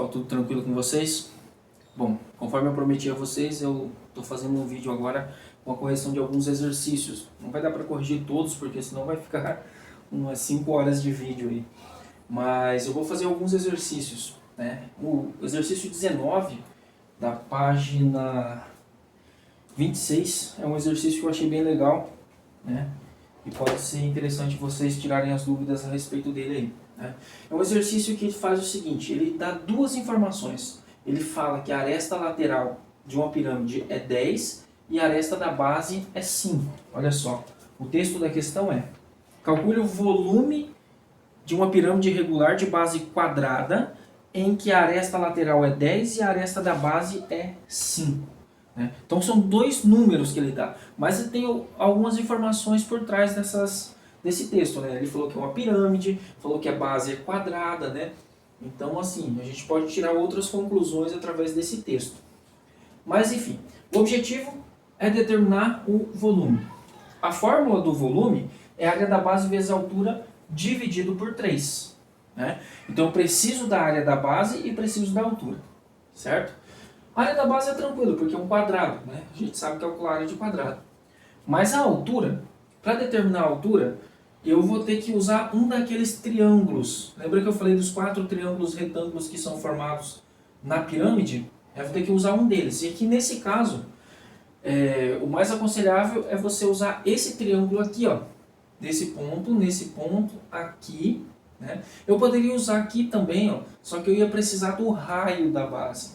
pessoal, tudo tranquilo com vocês? Bom, conforme eu prometi a vocês, eu estou fazendo um vídeo agora com a correção de alguns exercícios. Não vai dar para corrigir todos, porque senão vai ficar umas 5 horas de vídeo aí. Mas eu vou fazer alguns exercícios, né? O exercício 19 da página 26 é um exercício que eu achei bem legal, né? E pode ser interessante vocês tirarem as dúvidas a respeito dele aí, né? É um exercício que faz o seguinte, ele dá duas informações. Ele fala que a aresta lateral de uma pirâmide é 10 e a aresta da base é 5. Olha só, o texto da questão é: calcule o volume de uma pirâmide irregular de base quadrada em que a aresta lateral é 10 e a aresta da base é 5. Então são dois números que ele dá, mas ele tem algumas informações por trás desse texto, né? Ele falou que é uma pirâmide, falou que a base é quadrada, né? Então assim, a gente pode tirar outras conclusões através desse texto. Mas enfim, o objetivo é determinar o volume. A fórmula do volume é a área da base vezes a altura dividido por 3. Né? Então eu preciso da área da base e preciso da altura, certo? A área da base é tranquilo, porque é um quadrado, né? A gente sabe calcular a área de quadrado. Mas a altura, para determinar a altura, eu vou ter que usar um daqueles triângulos. Lembra que eu falei dos 4 triângulos retângulos que são formados na pirâmide? Eu vou ter que usar um deles. E aqui nesse caso, o mais aconselhável é você usar esse triângulo aqui, ó. Desse ponto, nesse ponto, aqui. Né? Eu poderia usar aqui também, ó, só que eu ia precisar do raio da base.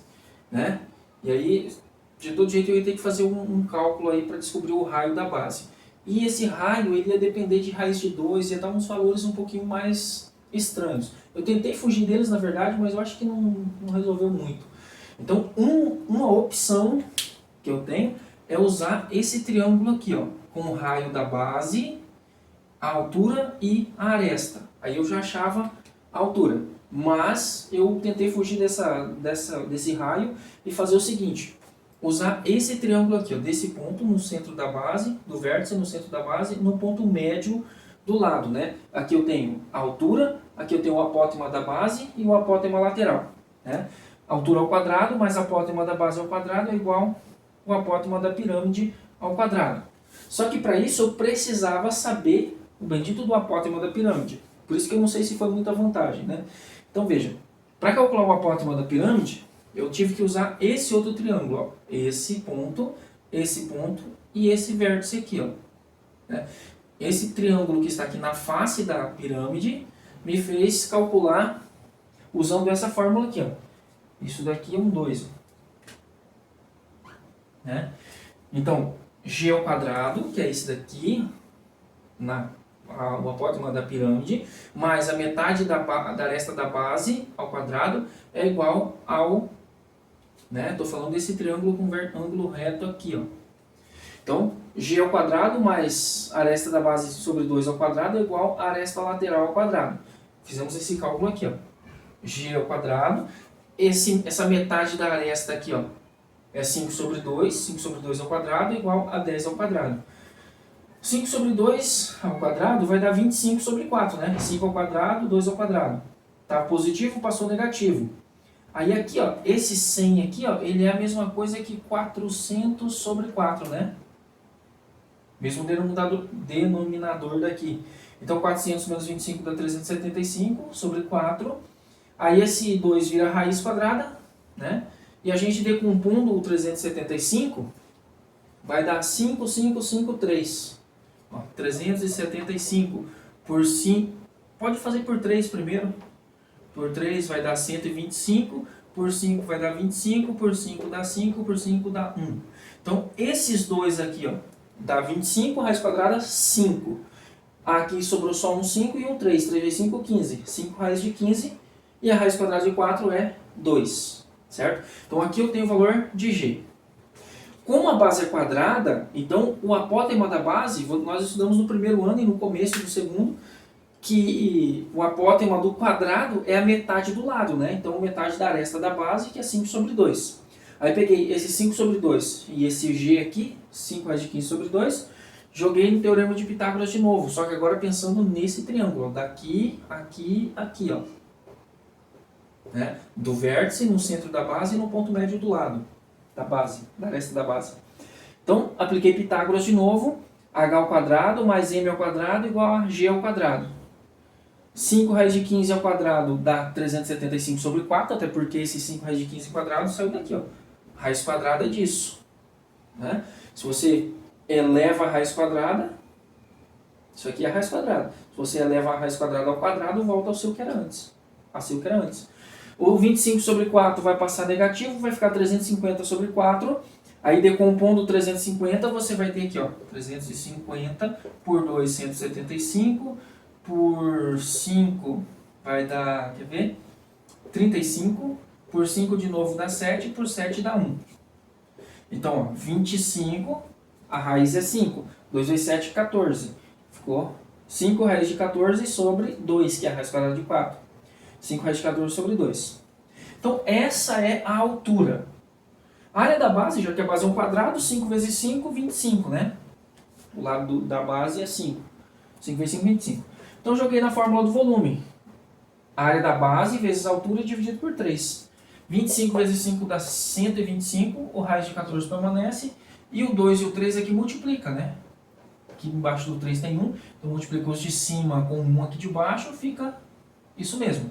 Né? E aí, de todo jeito, eu ia ter que fazer um cálculo aí para descobrir o raio da base. E esse raio, ele ia depender de raiz de 2, ia dar uns valores um pouquinho mais estranhos. Eu tentei fugir deles, na verdade, mas eu acho que não resolveu muito. Então, uma opção que eu tenho é usar esse triângulo aqui, ó, com o raio da base, a altura e a aresta. Aí eu já achava a altura. Mas eu tentei fugir desse raio e fazer o seguinte: usar esse triângulo aqui, ó, desse ponto no centro da base, do vértice no centro da base, no ponto médio do lado. Né? Aqui eu tenho a altura, aqui eu tenho o apótema da base e o apótema lateral. Né? A altura ao quadrado mais a apótema da base ao quadrado é igual o apótema da pirâmide ao quadrado. Só que para isso eu precisava saber o bendito do apótema da pirâmide. Por isso que eu não sei se foi muita vantagem, né? Então veja, para calcular o apótema da pirâmide, eu tive que usar esse outro triângulo, ó. Esse ponto e esse vértice aqui, ó. Né? Esse triângulo que está aqui na face da pirâmide me fez calcular usando essa fórmula aqui, ó. Isso daqui é um 2. Né? Então, g ao quadrado, que é esse daqui, o apótema da pirâmide, mais a metade da aresta da base ao quadrado é igual ao... Estou falando desse triângulo com ângulo reto aqui. Ó. Então, g ao quadrado mais a aresta da base sobre 2 ao quadrado é igual a aresta lateral ao quadrado. Fizemos esse cálculo aqui. Ó. G ao quadrado, essa metade da aresta aqui, ó, é 5 sobre 2, 5 sobre 2 ao quadrado é igual a 10 ao quadrado. 5 sobre 2 ao quadrado vai dar 25 sobre 4, né? 5 ao quadrado, 2 ao quadrado. Tá positivo, passou negativo. Aí aqui, ó, esse 100 aqui, ó, ele é a mesma coisa que 400 sobre 4, né? Mesmo denominador daqui. Então 400 menos 25 dá 375 sobre 4. Aí esse 2 vira raiz quadrada, né? E a gente decompondo o 375 vai dar 5,553. 375 por 5, pode fazer por 3 primeiro, por 3 vai dar 125, por 5 vai dar 25, por 5 dá 5, por 5 dá 1. Então esses dois aqui, ó, dá 25, raiz quadrada 5. Aqui sobrou só um 5 e um 3, 3 vezes 5, 15. 5 raiz de 15 e a raiz quadrada de 4 é 2, certo? Então aqui eu tenho o valor de g. Como a base é quadrada, então o apótema da base, nós estudamos no primeiro ano e no começo do segundo, que o apótema do quadrado é a metade do lado, né? Então metade da aresta da base, que é 5 sobre 2. Aí peguei esse 5 sobre 2 e esse g aqui, 5 raiz de 15 sobre 2, joguei no teorema de Pitágoras de novo, só que agora pensando nesse triângulo, ó, daqui, aqui, aqui, ó. né? Do vértice, no centro da base e no ponto médio do lado da base, da aresta da base. Então, apliquei Pitágoras de novo, h ao quadrado mais m ao quadrado igual a g ao quadrado. 5 raiz de 15 ao quadrado dá 375 sobre 4, até porque esse 5 raiz de 15 ao quadrado saiu daqui, ó. Raiz quadrada disso, né? Se você eleva a raiz quadrada, isso aqui é a raiz quadrada. Se você eleva a raiz quadrada ao quadrado, volta ao seu que era antes. A seu que era antes. O 25 sobre 4 vai passar negativo, vai ficar 350 sobre 4. Aí decompondo 350, você vai ter aqui, ó, 350 por 2, 175, por 5 vai dar, quer ver? 35, por 5 de novo dá 7, por 7 dá 1. Então, ó, 25, a raiz é 5. 2 vezes 7, 14. Ficou 5 raiz de 14 sobre 2, que é a raiz quadrada de 4. 5 raiz de 14 sobre 2. Então, essa é a altura. A área da base, já que a base é um quadrado, 5 vezes 5, 25, né? O lado da base é 5. 5 vezes 5, 25. Então, joguei na fórmula do volume. A área da base vezes a altura dividido por 3. 25 vezes 5 dá 125, o raiz de 14 permanece, e o 2 e o 3 aqui multiplica, né? Aqui embaixo do 3 tem 1, então multiplica os de cima com 1 aqui de baixo, fica isso mesmo.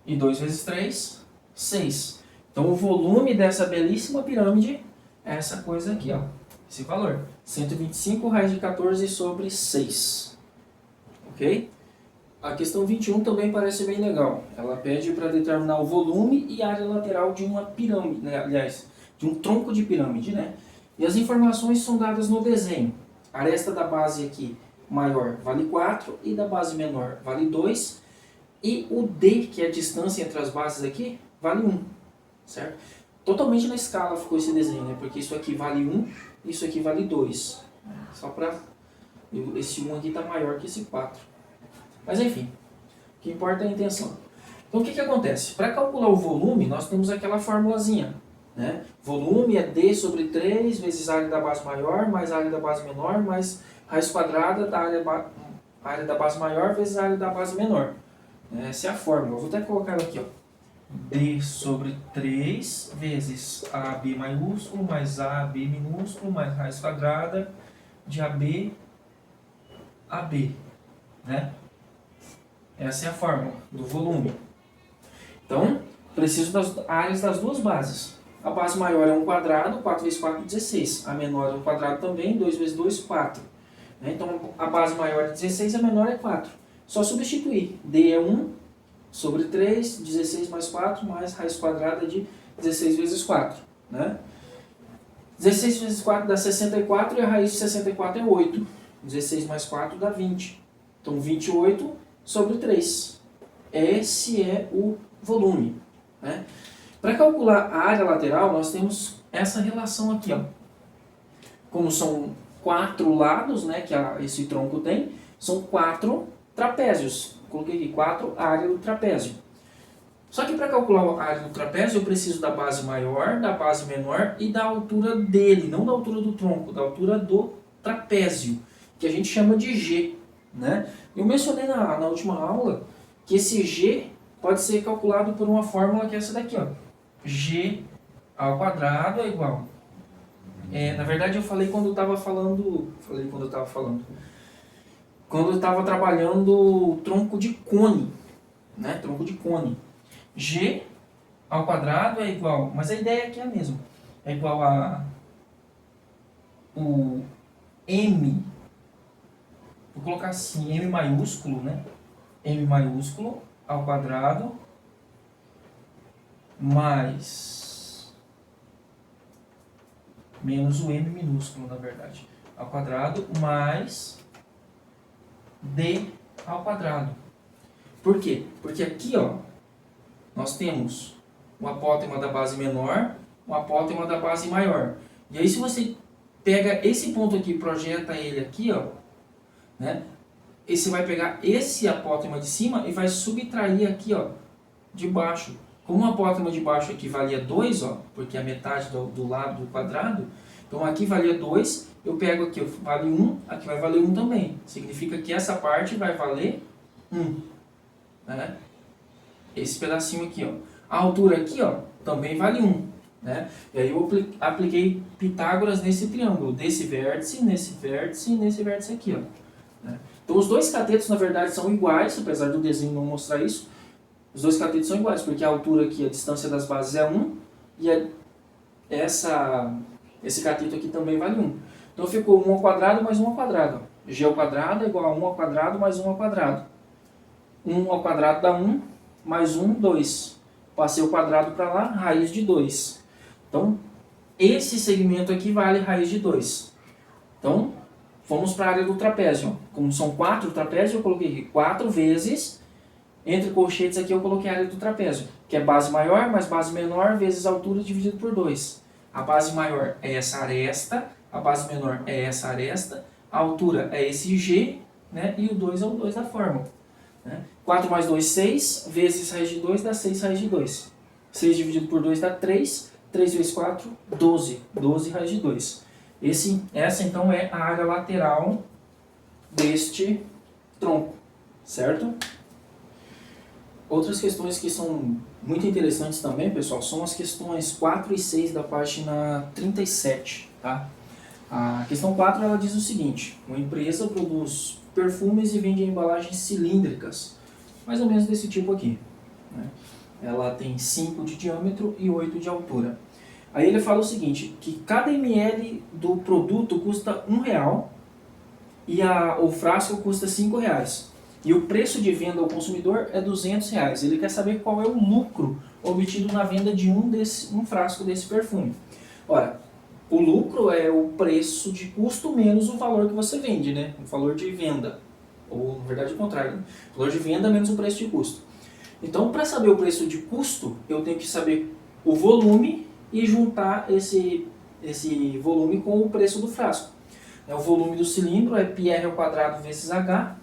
E 2 vezes 3, 6. Então o volume dessa belíssima pirâmide é essa coisa aqui, ó. Esse valor. 125 raiz de 14 sobre 6. Ok? A questão 21 também parece bem legal. Ela pede para determinar o volume e a área lateral de uma pirâmide, né? Aliás, de um tronco de pirâmide, né? E as informações são dadas no desenho. A aresta da base aqui maior vale 4 e da base menor vale 2. E o D, que é a distância entre as bases aqui, vale 1. Certo? Totalmente na escala ficou esse desenho, né? Porque isso aqui vale 1, isso aqui vale 2. Só para... Esse 1 aqui está maior que esse 4. Mas enfim, o que importa é a intenção. Então o que acontece? Para calcular o volume, nós temos aquela formulazinha, né? Volume é D sobre 3 vezes a área da base maior, mais a área da base menor, mais raiz quadrada da área da base maior vezes a área da base menor. Essa é a fórmula. Eu vou até colocar ela aqui, ó. D sobre 3 vezes AB maiúsculo mais AB minúsculo mais raiz quadrada de AB, né? Essa é a fórmula do volume. Então, preciso das áreas das duas bases. A base maior é um quadrado, 4 vezes 4, 16. A menor é um quadrado também, 2 vezes 2, 4. Então, a base maior é 16, a menor é 4. Só substituir. D é 1 sobre 3, 16 mais 4, mais raiz quadrada de 16 vezes 4. Né? 16 vezes 4 dá 64 e a raiz de 64 é 8. 16 mais 4 dá 20. Então, 28 sobre 3. Esse é o volume. Né? Para calcular a área lateral, nós temos essa relação aqui. Ó. Como são 4 lados, né, que esse tronco tem, são 4 trapézios. Coloquei aqui 4 áreas do trapézio. Só que para calcular a área do trapézio, eu preciso da base maior, da base menor e da altura dele, não da altura do tronco, da altura do trapézio, que a gente chama de G. Né? Eu mencionei na última aula que esse G pode ser calculado por uma fórmula que é essa daqui, ó. G ao quadrado é igual. Na verdade eu falei quando eu estava falando. Quando eu estava trabalhando o tronco de cone. Né? Tronco de cone. G ao quadrado é igual. Mas a ideia aqui é a mesma. É igual a o M. Vou colocar assim, M maiúsculo, né? M maiúsculo ao quadrado mais menos o M minúsculo, na verdade, ao quadrado mais D ao quadrado. Por quê? Porque aqui, ó, nós temos um apótema da base menor, um apótema da base maior. E aí se você pega esse ponto aqui e projeta ele aqui, ó, né? E você vai pegar esse apótema de cima e vai subtrair aqui, ó, de baixo. Como o apótema de baixo aqui valia 2, ó, porque é a metade do lado do quadrado, então aqui valia 2, eu pego aqui, ó, vale 1, aqui vai valer 1 também. Significa que essa parte vai valer 1. Né? Esse pedacinho aqui, ó. A altura aqui, ó, também vale 1. Né? E aí eu apliquei Pitágoras nesse triângulo, desse vértice, nesse vértice e nesse vértice aqui. Ó, né? Então os dois catetos na verdade são iguais, apesar do desenho não mostrar isso. Os dois catetos são iguais, porque a altura aqui, a distância das bases é 1 e esse cateto aqui também vale 1. Então ficou 1 ao quadrado mais 1 ao quadrado. G ao quadrado é igual a 1 ao quadrado mais 1 ao quadrado. 1 ao quadrado dá 1, mais 1, 2. Passei o quadrado para lá, raiz de 2. Então, esse segmento aqui vale raiz de 2. Então, vamos para a área do trapézio. Como são 4 trapézios, eu coloquei aqui 4 vezes, entre colchetes aqui eu coloquei a área do trapézio, que é base maior mais base menor vezes altura dividido por 2. A base maior é essa aresta, a base menor é essa aresta, a altura é esse G, né? E o 2 é o 2 da fórmula. Né? 4 mais 2, 6, vezes raiz de 2 dá 6 raiz de 2. 6 dividido por 2 dá 3, 3 vezes 4, 12. 12 raiz de 2. Essa então é a área lateral deste tronco, certo? Outras questões que são muito interessantes também, pessoal, são as questões 4 e 6 da página 37, tá? A questão 4 ela diz o seguinte: uma empresa produz perfumes e vende embalagens cilíndricas, mais ou menos desse tipo aqui, né? Ela tem 5 de diâmetro e 8 de altura. Aí ele fala o seguinte, que cada ml do produto custa R$1 e o frasco custa R$5. E o preço de venda ao consumidor é R$200. Ele quer saber qual é o lucro obtido na venda de um frasco desse perfume. Ora, o lucro é o preço de custo menos o valor que você vende, né? O valor de venda. Ou, na verdade, o contrário. Né? O valor de venda menos o preço de custo. Então, para saber o preço de custo, eu tenho que saber o volume e juntar esse volume com o preço do frasco. O volume do cilindro é πr² vezes h.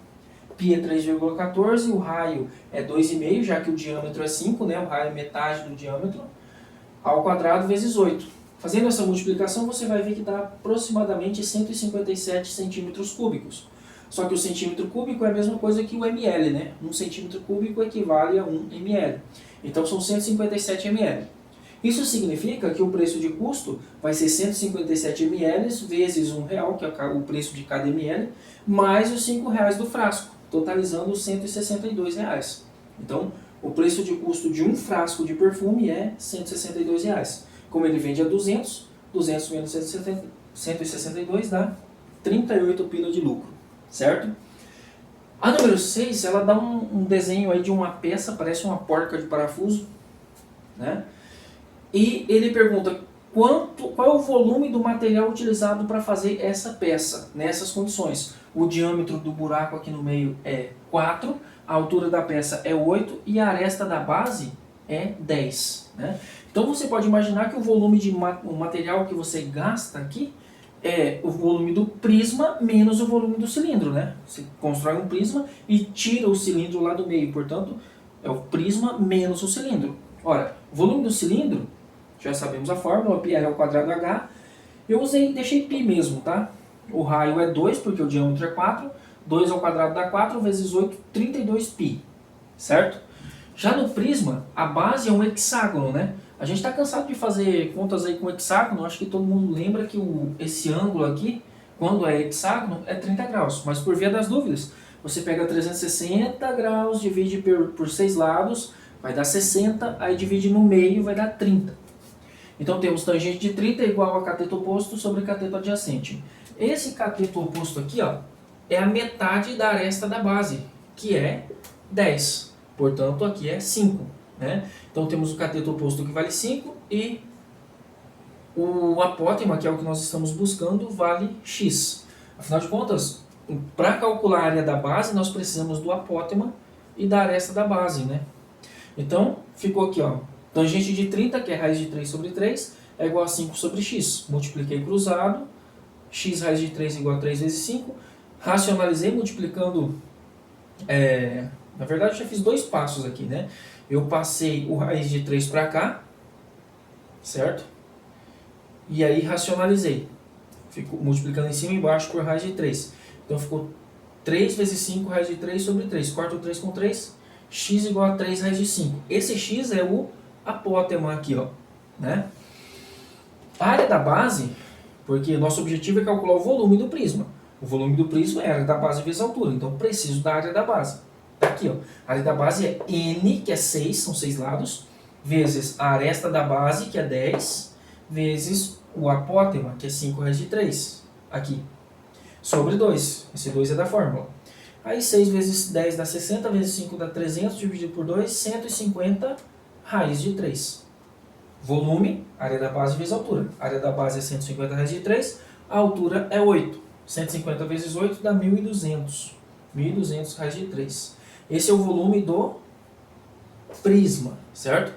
Π é 3,14, o raio é 2,5, já que o diâmetro é 5, né? O raio é metade do diâmetro, ao quadrado vezes 8. Fazendo essa multiplicação, você vai ver que dá aproximadamente 157 centímetros cúbicos. Só que o centímetro cúbico é a mesma coisa que o ml, né? 1 centímetro cúbico equivale a 1 ml. Então são 157 ml. Isso significa que o preço de custo vai ser 157 ml vezes R$1, que é o preço de cada ml, mais os R$5 do frasco, totalizando R$162. Então, o preço de custo de um frasco de perfume é R$162. Como ele vende a 200, 200 menos 162 dá 38 pila de lucro, certo? A número 6, ela dá um desenho aí de uma peça, parece uma porca de parafuso, né? E ele pergunta qual é o volume do material utilizado para fazer essa peça, nessas condições. O diâmetro do buraco aqui no meio é 4, a altura da peça é 8 e a aresta da base é 10. Né? Então você pode imaginar que o volume de material que você gasta aqui é o volume do prisma menos o volume do cilindro. Né? Você constrói um prisma e tira o cilindro lá do meio, portanto é o prisma menos o cilindro. Ora, o volume do cilindro, já sabemos a fórmula, πr² h, deixei π mesmo, tá? O raio é 2, porque o diâmetro é 4, 2 ao quadrado dá 4, vezes 8, 32π, certo? Já no prisma, a base é um hexágono, né? A gente está cansado de fazer contas aí com hexágono, acho que todo mundo lembra que esse ângulo aqui, quando é hexágono, é 30 graus, mas por via das dúvidas, você pega 360 graus, divide por 6 lados, vai dar 60, aí divide no meio, vai dar 30. Então temos tangente de 30 igual a cateto oposto sobre cateto adjacente. Esse cateto oposto aqui, ó, é a metade da aresta da base, que é 10. Portanto, aqui é 5. Né? Então temos o cateto oposto que vale 5 e o apótema, que é o que nós estamos buscando, vale x. Afinal de contas, para calcular a área da base, nós precisamos do apótema e da aresta da base. Né? Então, ficou aqui, ó. Tangente de 30, que é raiz de 3 sobre 3, é igual a 5 sobre x. Multipliquei cruzado, x raiz de 3 é igual a 3 vezes 5. Racionalizei multiplicando... na verdade, eu já fiz 2 passos aqui, né? Eu passei o raiz de 3 para cá, certo? E aí racionalizei. Fico multiplicando em cima e embaixo por raiz de 3. Então ficou 3 vezes 5 raiz de 3 sobre 3. Corto 3 com 3, x igual a 3 raiz de 5. Esse x é o apótema aqui, ó, né? A área da base, porque nosso objetivo é calcular o volume do prisma. O volume do prisma é a área da base vezes a altura, então eu preciso da área da base. Tá aqui, ó. A área da base é N, que é 6, são 6 lados, vezes a aresta da base, que é 10, vezes o apótema, que é 5 raiz de 3, aqui, sobre 2. Esse 2 é da fórmula. Aí 6 vezes 10 dá 60, vezes 5 dá 300, dividido por 2, 150 raiz de 3. Volume, área da base vezes a altura. A área da base é 150 raiz de 3, a altura é 8. 150 vezes 8 dá 1.200. 1.200 raiz de 3. Esse é o volume do prisma, certo?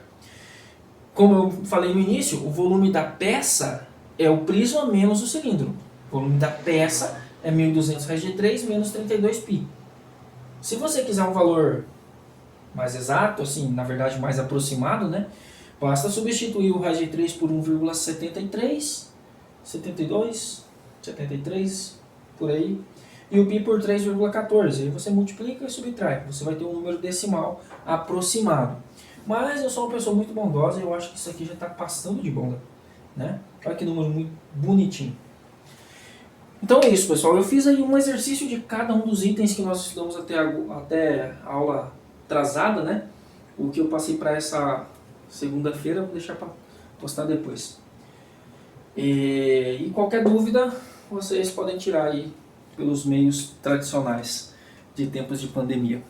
Como eu falei no início, o volume da peça é o prisma menos o cilindro. O volume da peça é 1.200 raiz de 3 menos 32π. Se você quiser um valor mais exato, assim, na verdade mais aproximado, né? Basta substituir o raiz de 3 por 1,73, 72, 73, por aí, e o π por 3,14. Aí você multiplica e subtrai. Você vai ter um número decimal aproximado. Mas eu sou uma pessoa muito bondosa e eu acho que isso aqui já está passando de bom, né? Olha que número muito bonitinho. Então é isso, pessoal. Eu fiz aí um exercício de cada um dos itens que nós estudamos até a aula atrasada, né? O que eu passei para essa segunda-feira, vou deixar para postar depois. E qualquer dúvida, vocês podem tirar aí pelos meios tradicionais de tempos de pandemia.